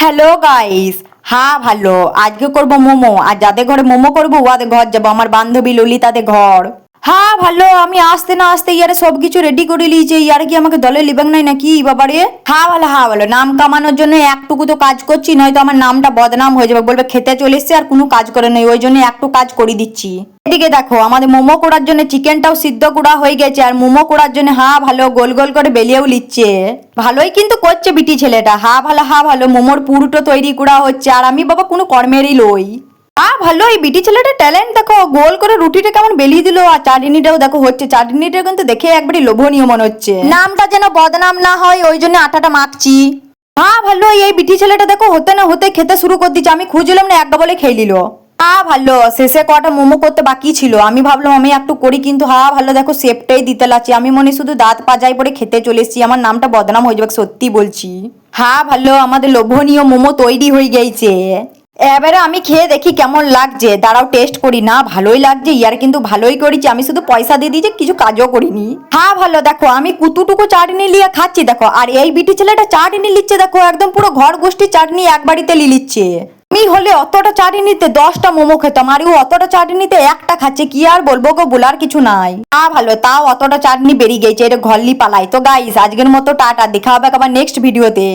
Hello guys. হ্যাঁ ভালো, আজকে করব মোমো। আর যাদের ঘরে মোমো করবো ওদের ঘর যাবো, আমার বান্ধবী ললিতাদের ঘর। হ্যাঁ ভালো, আমি আসতে না আসতে ইয়ারে সবকিছু রেডি করে লিয়েছে। ইয়ারে কি আমাকে দলে লিবেন নাই নাকি বাবারে? হ্যাঁ ভালো, হ্যাঁ ভালো, নাম কামানোর জন্য একটুকু তো কাজ করছি, নয়তো আমার নামটা বদনাম হয়ে যাবে। বলবে খেতে চলে এসছে আর কোনো কাজ করে নেই, ওই জন্য একটু কাজ করে দিচ্ছি। এদিকে দেখো, আমাদের মোমো করার জন্য চিকেনটাও সিদ্ধ করা হয়ে গেছে, আর মোমো করার জন্য হ্যাঁ ভালো গোল গোল করে বেলিয়েও লিচ্ছে। ভালোই কিন্তু করছে বিটি ছেলেটা। হ্যাঁ ভালো, হ্যাঁ ভালো, মোমোর পুরোটা তৈরি করা হচ্ছে, আর আমি বাবা কোনো কর্মেরই লই। ভালো, এই বিটি ছেলেটা ট্যালেন্ট দেখো, গোল করে রুটিটা কেমন বেলিয়ে দিল, আর চাটনিটাও দেখো হচ্ছে। চাটনিটা কিন্তু দেখে একবারই লোভনীয় মনে হচ্ছে। নামটা যেন বদনাম না হয় ওই জন্য আটাটা মাখছি। ভালো, এই বিটি ছেলেটা দেখো হতে না হতে খেতে শুরু করে দিচ্ছে। আমি খুঁজলাম না, একটা বলে খেয়ে নিল। ভালো, শেষে কটা মোমো করতে বাকি ছিল, আমি ভাবলাম আমি একটু করি, কিন্তু ভালো দেখো শেপটাই দিতে লাগছে। আমি মনে শুধু দাঁত পাজাই পরে খেতে চলে এসেছি, আমার নামটা বদনাম হয়ে যাবে, সত্যি বলছি। ভালো, আমাদের লোভনীয় মোমো তৈরি হয়ে গেছে। এবারে আমি খেয়ে দেখি কেমন লাগছে, দাঁড়াও টেস্ট করি। না ভালোই লাগছে, ইয়ার কিন্তু ভালোই করেছি। আমি শুধু পয়সা দিয়ে দিয়েছি, কিছু কাজও করিনি। ভালো দেখো, আমি কুতুটুকু চাটনি লিয়ে খাচ্ছি দেখো, আর এই বিটি ছেলেটা চাটনি লিচ্ছে দেখো, একদম পুরো ঘর গোষ্ঠীর চাটনি এক বাড়িতে লিচ্ছে। আমি হলে অতটা চাটনিতে 10টা মোমো খেতাম, আর ও অতটা চাটনিতে একটা খাচ্ছে। কি আর বলবো গো, বলার কিছু নাই। ভালো, তাও অতটা চাটনি বেরিয়ে গেছে, এটা ঘরলি পালাই। তো গাইস, আজকের মতো টাটা, দেখা হবে আবার নেক্সট ভিডিওতে।